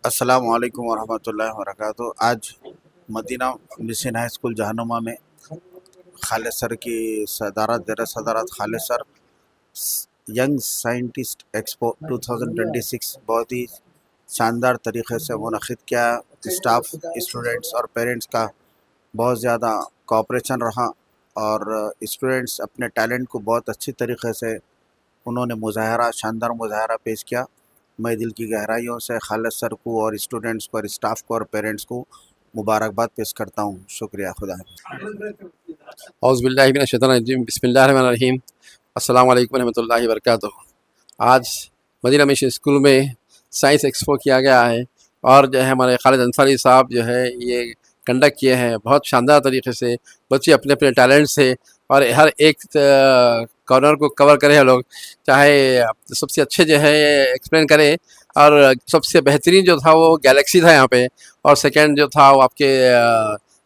अस्सलाम वालेकुम वरहमतुल्लाहि वबरकातुहू। आज Madina mission high school Jahanuma में खालिद सर की सदारत Khalid sir young scientist expo 2026 बहुत ही शानदार तरीके से मुनक़िद किया। स्टाफ, स्टूडेंट्स और पेरेंट्स का बहुत ज़्यादा कोऑपरेशन रहा और स्टूडेंट्स अपने टैलेंट को बहुत अच्छी तरीके से उन्होंने शानदार मुज़ाहरा पेश किया। मैं दिल की गहराइयों से खालिद सर को और स्टूडेंट्स को और स्टाफ को और पेरेंट्स को मुबारकबाद पेश करता हूँ। शुक्रिया। खुदा हाफ़िज़। औज़ुबिल्लाहि बिस्मिल्लाहिर्रहमानिर्रहीम। अस्सलाम वालेकुम रहमतुल्लाहि व बरकातुहू। आज मदीना मिशन स्कूल में साइंस एक्सपो किया गया है और जो है हमारे खालिद अंसारी साहब जो है ये कंडक्ट किए हैं बहुत शानदार तरीके से। बच्चे अपने अपने टैलेंट से और हर एक कॉर्नर को कवर करें हम लोग, चाहे सबसे अच्छे जो है एक्सप्लेन करें। और सबसे बेहतरीन जो था वो गैलेक्सी था यहाँ पे, और सेकंड जो था वो आपके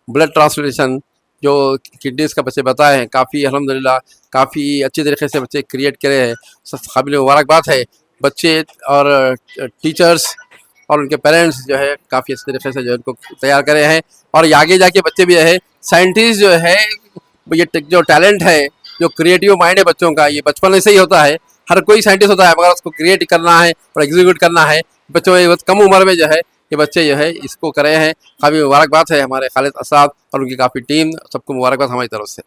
ब्लड ट्रांसप्लांटेशन जो किडनीज़ का बच्चे बताए हैं, काफ़ी अल्हम्दुलिल्लाह काफ़ी अच्छे तरीके से बच्चे क्रिएट करे हैं। सब काबिल मुबारकबाद है। बच्चे और टीचर्स और उनके पेरेंट्स जो है काफ़ी अच्छे तरीके से जो इनको तैयार करे हैं, और ये आगे जाके बच्चे भी जो है साइंटिस्ट जो है, ये जो टैलेंट है, जो क्रिएटिव माइंड है बच्चों का, ये बचपन से ही होता है। हर कोई साइंटिस्ट होता है, मगर उसको क्रिएट करना है और एग्जीक्यूट करना है। बच्चों में बहुत कम उम्र में जो है ये बच्चे जो है इसको करे हैं। काफ़ी मुबारकबाद है हमारे खालिद असाद और उनकी काफ़ी टीम, सबको मुबारकबाद हमारी तरफ से।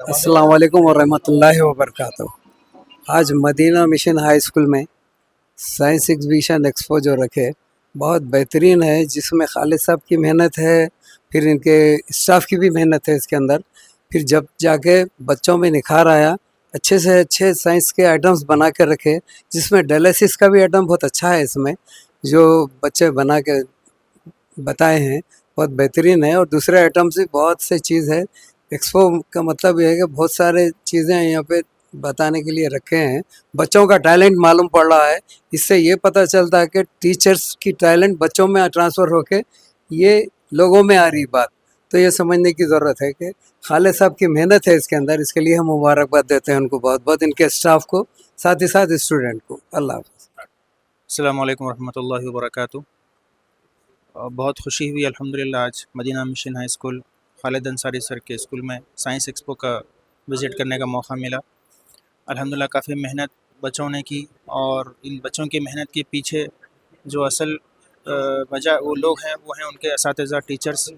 अस्सलाम वालेकुम वरहमतुल्लाहि वबरकातुहू। आज मदीना मिशन हाई स्कूल में साइंस एग्जीबिशन एक्सपो जो रखे बहुत बेहतरीन है, जिसमें खालिद साहब की मेहनत है, फिर इनके स्टाफ की भी मेहनत है इसके अंदर। फिर जब जाके बच्चों में निखार आया, अच्छे से अच्छे साइंस के आइटम्स बना के रखे, जिसमें डायलिसिस का भी आइटम बहुत अच्छा है इसमें, जो बच्चे बना के बताए हैं बहुत बेहतरीन है। और दूसरे आइटम्स भी बहुत से चीज़ है। एक्सपो का मतलब ये है कि बहुत सारे चीज़ें यहाँ पे बताने के लिए रखे हैं। बच्चों का टैलेंट मालूम पड़ रहा है, इससे ये पता चलता है कि टीचर्स की टैलेंट बच्चों में ट्रांसफ़र होके ये लोगों में आ रही बात। तो ये समझने की ज़रूरत है कि खालिद साहब की मेहनत है इसके अंदर, इसके लिए हम मुबारकबाद देते हैं उनको बहुत बहुत, इनके स्टाफ को, साथ ही साथ स्टूडेंट को। अल्लाह हाफ़िज़। अस्सलामु अलैकुम रहमतुल्लाहि व बरकातुहू। बहुत खुशी हुई अल्हम्दुलिल्लाह आज Madina mission high school Khalid Ansari sir के स्कूल में साइंस एक्सपो का विज़िट करने का मौका मिला। अल्हम्दुलिल्लाह काफ़ी मेहनत बच्चों ने की, और इन बच्चों की मेहनत के पीछे जो असल वजह वो लोग हैं वो हैं उनके असातिज़ा, टीचर्स।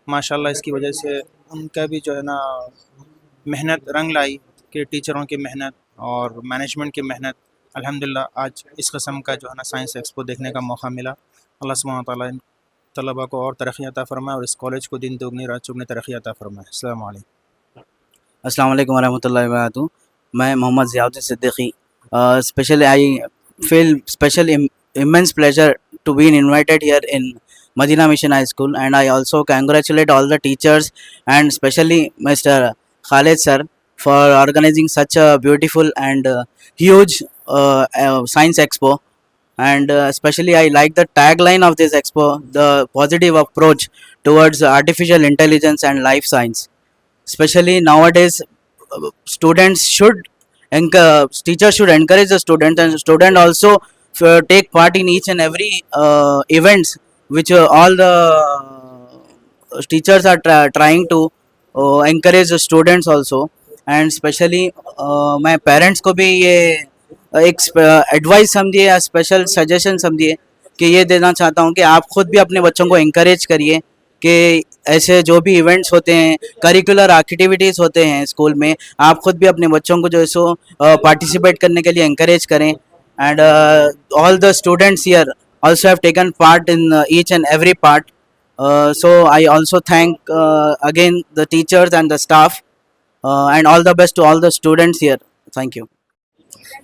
माशाल्लाह इसकी वजह से उनका भी जो है ना मेहनत रंग लाई, कि टीचरों की मेहनत और मैनेजमेंट की मेहनत। अल्हम्दुलिल्लाह आज इस किस्म का जो है ना साइंस एक्सपो देखने का मौका मिला। अल्लाह सुब्हानहू व तआला इन तलबा को और तरक्की अता फ़रमाए और इस कॉलेज को दिन दुगनी रात चौगुनी तरक्की अता फ़रमाए। अस्सलामु अलैकुम। अस्सलाम वालेकुम वरहमतुल्लाहि वबरकातुहू। मैं Mohammed Ziauddin Siddiqui. Especially I feel special immense pleasure to be invited here in Madina Mission High School, and I also congratulate all the teachers and especially Mr. Khalid sir for organizing such a beautiful and huge science expo. And especially I like the tagline of this expo, the positive approach towards artificial intelligence and life science. Especially nowadays, students should teachers should encourage the student, and student also take part in each and every events which all the teachers are trying to encourage the students also. And especially मैं parents को भी ये एक advice समझिए या special suggestion समझिए कि ये देना चाहता हूँ कि आप खुद भी अपने बच्चों को encourage करिए कि ऐसे जो भी इवेंट्स होते हैं, करिकुलर एक्टिविटीज़ होते हैं स्कूल में, आप खुद भी अपने बच्चों को जो है सो पार्टिसिपेट करने के लिए encourage करें। And all the students here also have taken part in each and every part. So I also thank again the teachers and the staff, and all the best to all the students here. Thank you.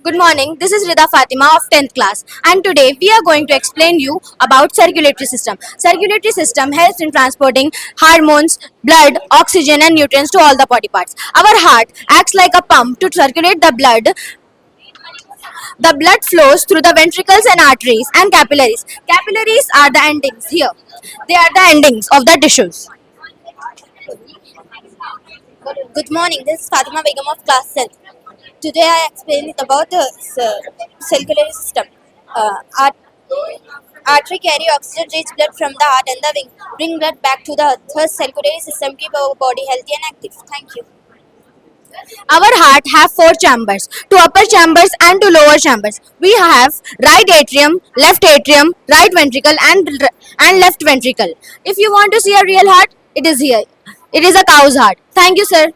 Good morning, this is Rida Fatima of 10th class, and today we are going to explain you about circulatory system. Circulatory system helps in transporting hormones, blood, oxygen and nutrients to all the body parts. Our heart acts like a pump to circulate the blood. The blood flows through the ventricles and arteries and capillaries. Capillaries are the endings here. They are the endings of the tissues. Good morning, this is Fatima Begum of class 10th. Today I explain about the circulatory system. Artery carry oxygen-rich blood from the heart and the wing. Bring blood back to the earth. Thus, circulatory system keep our body healthy and active. Thank you. Our heart have four chambers, two upper chambers and two lower chambers. We have right atrium, right ventricle and left ventricle. If you want to see a real heart, it is here. It is a cow's heart. Thank you, sir.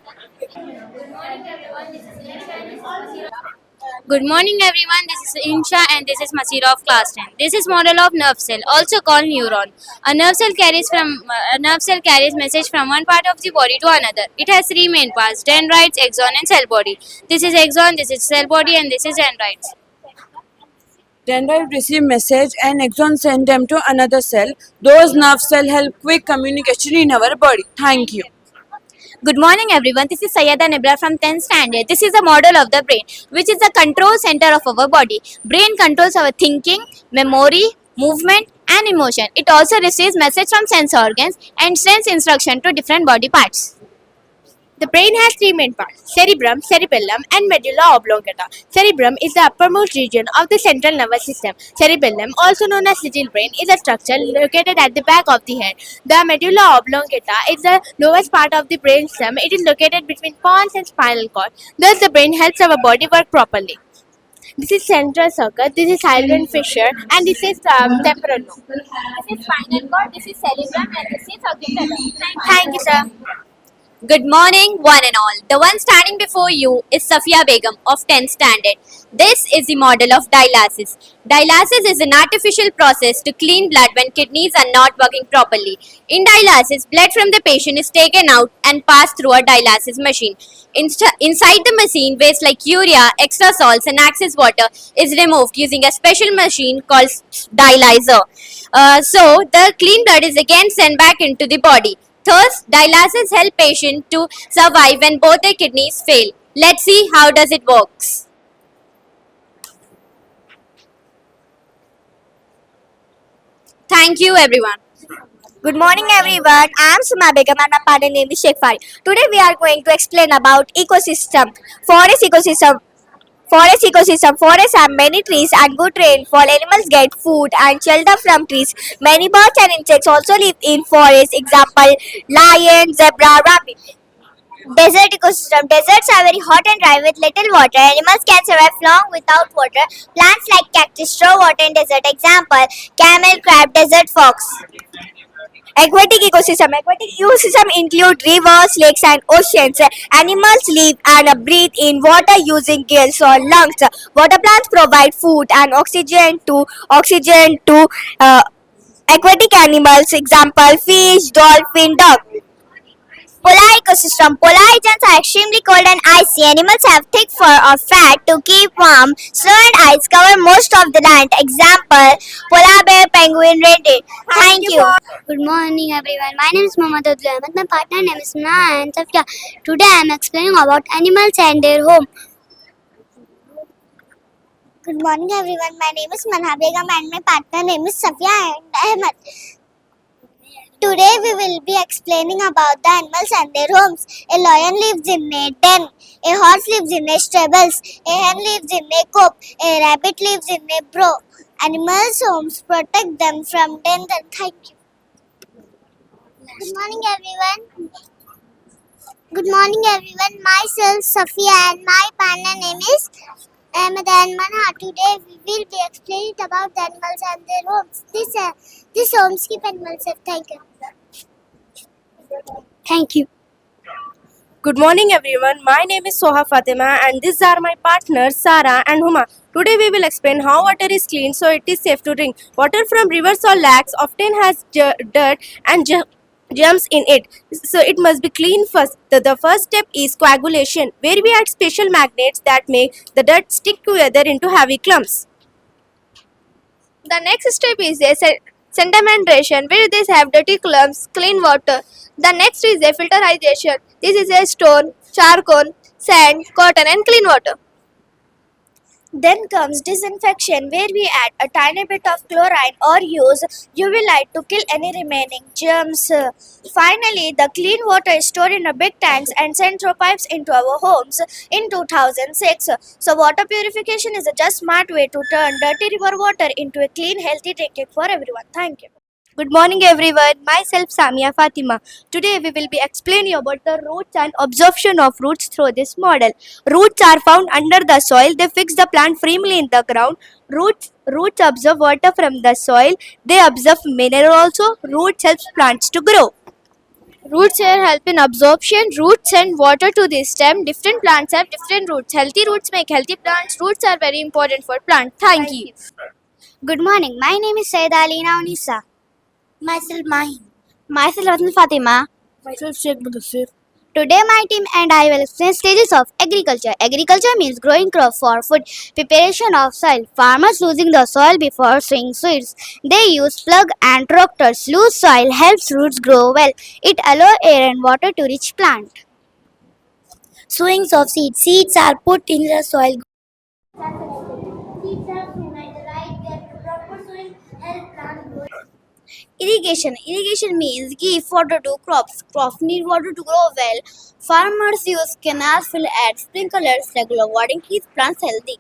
Good morning everyone, this is Insha and this is Masira of class 10. This is model of nerve cell, also called neuron. A nerve cell carries message from one part of the body to another. It has three main parts: dendrites, axon and cell body. This is axon, this is cell body and this is dendrites. Dendrite receive message and axon send them to another cell. Those nerve cell help quick communication in our body. Thank you. Good morning everyone, this is Sayyada Nibra from 10th standard. This is a model of the brain, which is the control center of our body. Brain controls our thinking, memory, movement and emotion. It also receives message from sense organs and sends instruction to different body parts. The brain has three main parts: cerebrum, cerebellum and medulla oblongata. Cerebrum is the uppermost region of the central nervous system. Cerebellum, also known as little brain, is a structure located at the back of the head. The medulla oblongata is the lowest part of the brain stem. It is located between pons and spinal cord. Thus, the brain helps our body work properly. This is central circuit, this is hyoid fissure and this is temporal lobe. This is spinal cord, this is cerebrum and this is occipital. Thank you, sir. Good morning, one and all. The one standing before you is Safia Begum of 10th standard. This is the model of dialysis. Dialysis is an artificial process to clean blood when kidneys are not working properly. In dialysis, blood from the patient is taken out and passed through a dialysis machine. Inside the machine, waste like urea, extra salts and excess water is removed using a special machine called dialyzer. So, the clean blood is again sent back into the body. Thus, dialysis helps patients to survive when both their kidneys fail. Let's see how does it works. Thank you everyone. Good morning everyone. I am Suma Begum and my partner name is Sheikh Fari. Today we are going to explain about ecosystem. Forests have many trees and good rainfall. Animals get food and shelter from trees. Many birds and insects also live in forests. Example, lion, zebra, rabbit. Desert ecosystem. Deserts are very hot and dry with little water. Animals can survive long without water. Plants like cactus store water in desert. Example, camel, crab, desert fox. Aquatic ecosystem. Aquatic ecosystem include rivers, lakes and oceans. Animals live and breathe in water using gills or lungs. Water plants provide food and oxygen to aquatic animals. Example, fish, dolphin, duck. Polar ecosystem. Polar regions are extremely cold and icy. Animals have thick fur or fat to keep warm. Snow and ice cover most of the land. Example, polar bear, penguin, reindeer. Thank you. Good morning everyone. My name is Mohammad Abdul Ahmed. My partner name is Muna and Safia. Today I am explaining about animals and their home. Good morning everyone. My name is Manha Begum and my partner name is Safia and Ahmed. Today we will be explaining about the animals and their homes. A lion lives in a den. A horse lives in a stables. A hen lives in a coop. A rabbit lives in a burrow. Animals' homes protect them from danger. Thank you. Good morning everyone. Good morning everyone. Myself Safia and my partner name is Ahmed and Manha. Today we will be explaining about the animals and their homes. This homes keep animals safe. Thank you. Thank you. Good morning everyone. My name is Soha Fatima and these are my partners Sara and Huma. Today we will explain how water is clean so it is safe to drink. Water from rivers or lakes often has dirt and germs in it. So it must be clean first. The first step is coagulation, where we add special magnets that make the dirt stick together into heavy clumps. The next step is sedimentation, where these have dirty clumps, clean water. The next is a filterization. This is a stone, charcoal, sand, cotton and clean water. Then comes disinfection, where we add a tiny bit of chlorine or use UV light to kill any remaining germs. Finally, the clean water is stored in a big tanks and sent through pipes into our homes in 2006. So, water purification is a just smart way to turn dirty river water into a clean, healthy drinking for everyone. Thank you. Good morning everyone, myself Samia Fatima. Today we will be explaining about the roots and absorption of roots through this model. Roots are found under the soil, they fix the plant firmly in the ground. Roots absorb water from the soil, they absorb mineral also. Roots helps plants to grow. Roots here help in absorption. Roots send water to the stem. Different plants have different roots. Healthy roots make healthy plants. Roots are very important for plants. Thank you. Good morning. My name is Sayyida Alina Unisa. Myself Mahin. Myself Ratna Fatima. Myself Sheikh Mudassir. Today my team and I will explain stages of agriculture. Agriculture means growing crop for food, preparation of soil, farmers losing the soil before sowing seeds. They use plug and tractors. Loose soil helps roots grow well. It allows air and water to reach plant. Sowings of seeds. Seeds are put in the soil. Seeds are sown at the right depth. Proper soil helps plant grow. Irrigation means give water to crops. Crops need water to grow well. Farmers use canals, fill add sprinklers. Regular watering keeps plants healthy.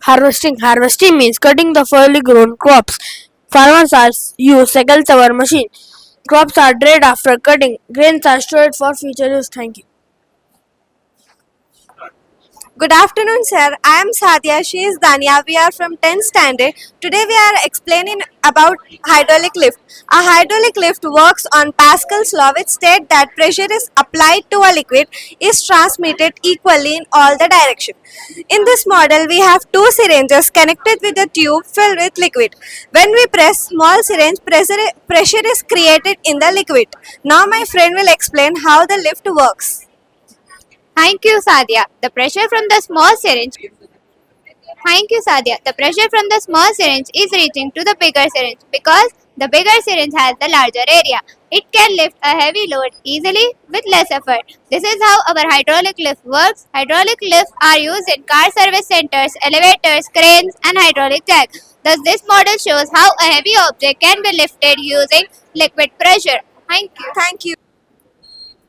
Harvesting means cutting the fully grown crops. Farmers use sickle saver machine. Crops are dried after cutting. Grains are stored for future use. Thank you. Good afternoon, sir. I am Sadia. She is Dania. We are from 10th standard. Today we are explaining about hydraulic lift. A hydraulic lift works on Pascal's law, which states that pressure is applied to a liquid is transmitted equally in all the direction. In this model, we have two syringes connected with a tube filled with liquid. When we press small syringe, pressure is created in the liquid. Now my friend will explain how the lift works. Thank you, Sadia. The pressure from the small syringe. Thank you, Sadia. The pressure from the small syringe is reaching to the bigger syringe because the bigger syringe has the larger area. It can lift a heavy load easily with less effort. This is how our hydraulic lift works. Hydraulic lifts are used in car service centers, elevators, cranes, and hydraulic jack. Thus, this model shows how a heavy object can be lifted using liquid pressure. Thank you. Thank you.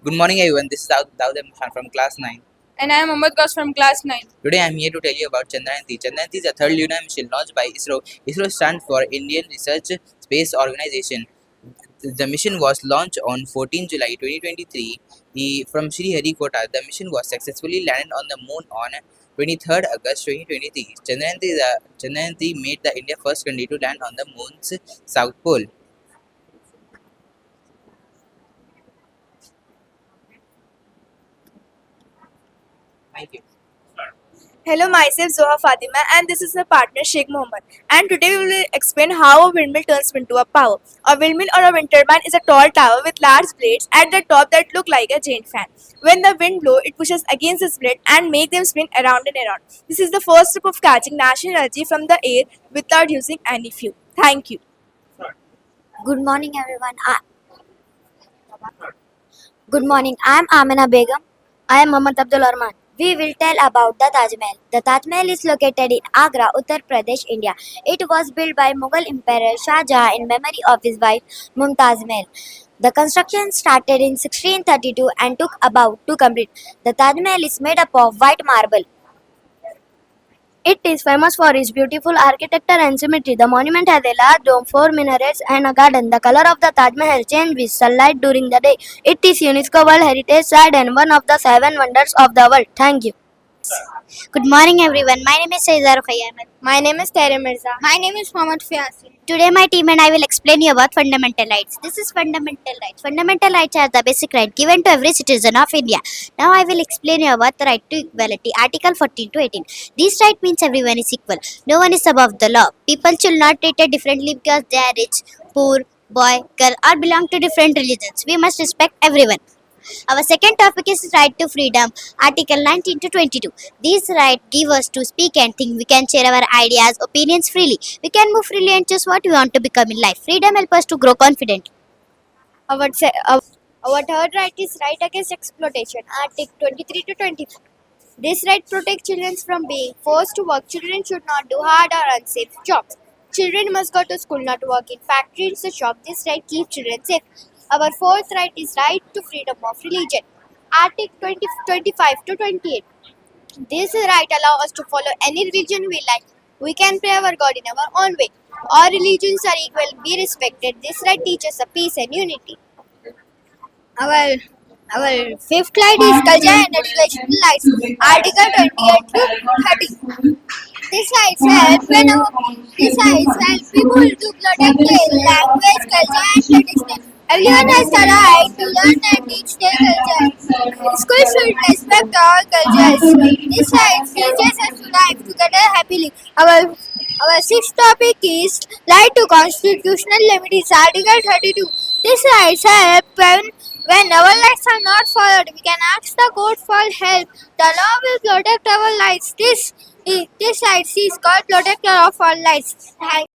Good morning everyone, this is Daud Khan from class 9. And I am Ahmad Ghaus from class 9. Today I am here to tell you about Chandrayaan-3. Chandrayaan-3 is the third lunar mission launched by ISRO. ISRO stands for Indian Research Space Organization. The mission was launched on 14 July 2023 from Sriharikota. The mission was successfully landed on the moon on 23rd August 2023. Chandrayaan-3 made the India first country to land on the moon's south pole. Thank you. Hello, myself Zoha Fatima and this is my partner Sheikh Mohammed. And today we will explain how a windmill turns into a power. A windmill or a wind turbine is a tall tower with large blades at the top that look like a giant fan. When the wind blows, it pushes against this blade and makes them spin around and around. This is the first step of catching natural energy from the air without using any fuel. Thank you. Good morning, everyone. Good morning. I am Amina Begum. I am Mohammad Abdul Rahman. We will tell about the Taj Mahal. The Taj Mahal is located in Agra, Uttar Pradesh, India. It was built by Mughal Emperor Shah Jahan in memory of his wife Mumtaz Mahal. The construction started in 1632 and took about to complete. The Taj Mahal is made up of white marble. It is famous for its beautiful architecture and symmetry. The monument has a large dome, 4 minarets, and a garden. The color of the Taj Mahal changes with sunlight during the day. It is UNESCO World Heritage Site and one of the 7 wonders of the world. Thank you. Good morning, everyone. My name is Saizar Khayyam. My name is Terry Mirza. My name is Mohammad Fiasi. Today, my team and I will explain you about fundamental rights. This is fundamental rights. Fundamental rights are the basic right given to every citizen of India. Now, I will explain you about the right to equality. Article 14 to 18. This right means everyone is equal. No one is above the law. People should not be treated differently because they are rich, poor, boy, girl, or belong to different religions. We must respect everyone. Our second topic is right to freedom, Article 19 to 22. These rights give us to speak and think. We can share our ideas, opinions freely. We can move freely and choose what we want to become in life. Freedom helps us to grow confident. Our third right is right against exploitation. Article 23 to 24. This right protects children from being forced to work. Children should not do hard or unsafe jobs. Children must go to school, not work in factories or shops. This right keeps children safe. Our fourth right is right to freedom of religion. Article 25 to 28. This right allows us to follow any religion we like. We can pray our God in our own way. All religions are equal, be respected. This right teaches us peace and unity. Our our fifth right is culture and education rights. Article 28 to 30. These rights help people to protect their language, culture, and tradition. Everyone has the right to learn and teach their culture. Schools should respect all cultures. These rights teaches us to live together happily. Our sixth topic is right to constitutional remedies. Article 32. These rights help when our rights are not followed. We can ask the court for help. The law will protect our rights. This rights is called protector of all rights. Thank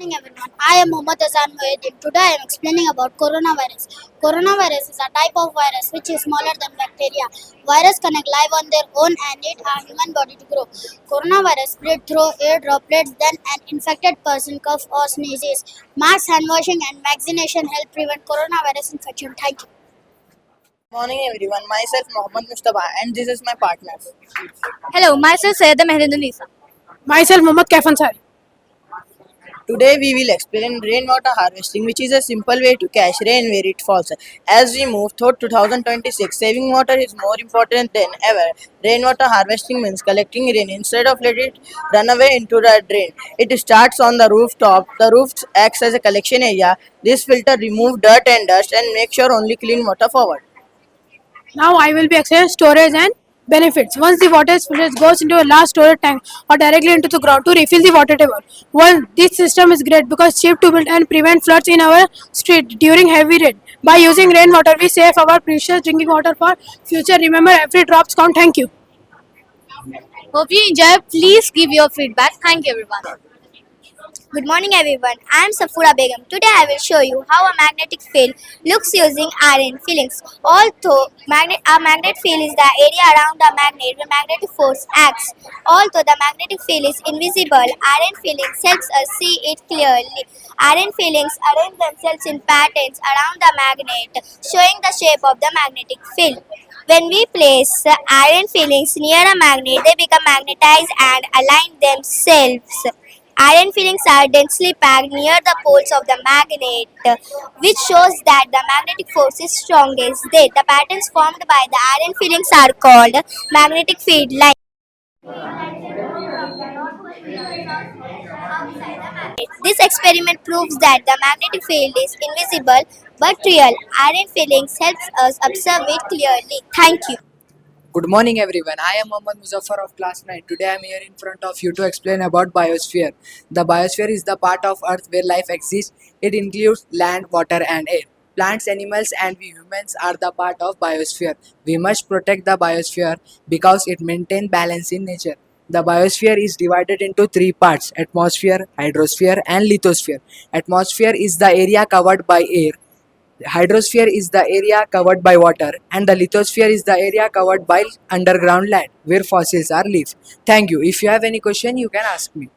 Good morning everyone. I am Mohammad Azan Muhyiddin. Today I am explaining about coronavirus. Coronavirus is a type of virus which is smaller than bacteria. Virus can live on their own and need a human body to grow. Coronavirus spread through air droplets. Then an infected person cough or sneezes. Mask, hand washing and vaccination help prevent coronavirus infection. Thank you. Morning everyone, myself Mohammad Mustafa and this is my partner. Hello, myself Sayyida Mehrindunisa. Myself, Mohammad Kaif Ansari. Today we will explain rainwater harvesting, which is a simple way to catch rain where it falls. As we move toward 2026, saving water is more important than ever. Rainwater harvesting means collecting rain instead of let it run away into the drain. It starts on the rooftop. The roof acts as a collection area. This filter removes dirt and dust and makes sure only clean water forward. Now I will be explaining storage and benefits. Once the water is filled, it goes into a large storage tank or directly into the ground to refill the water table. This system is great because cheap to build and prevent floods in our street during heavy rain. By using rainwater, we save our precious drinking water for future. Remember, every drop counts. Thank you. Hope you enjoy. Please give your feedback. Thank you everyone. Good morning everyone. I am Safura Begum. Today I will show you how a magnetic field looks using iron fillings. Although a magnet field is the area around a magnet where magnetic force acts. Although the magnetic field is invisible, iron fillings helps us see it clearly. Iron fillings arrange themselves in patterns around the magnet, showing the shape of the magnetic field. When we place iron fillings near a magnet, they become magnetized and align themselves. Iron fillings are densely packed near the poles of the magnet, which shows that the magnetic force is strongest there. The patterns formed by the iron fillings are called magnetic field lines. This experiment proves that the magnetic field is invisible but real. Iron fillings helps us observe it clearly. Thank you. Good morning everyone. I am Mohammad Muzaffar of class 9. Today I am here in front of you to explain about biosphere. The biosphere is the part of earth where life exists. It includes land, water and air. Plants, animals and we humans are the part of biosphere. We must protect the biosphere because it maintains balance in nature. The biosphere is divided into three parts: atmosphere, hydrosphere and lithosphere. Atmosphere is the area covered by air. Hydrosphere is the area covered by water and the lithosphere is the area covered by underground land where fossils are lived. Thank you. If you have any question, you can ask me.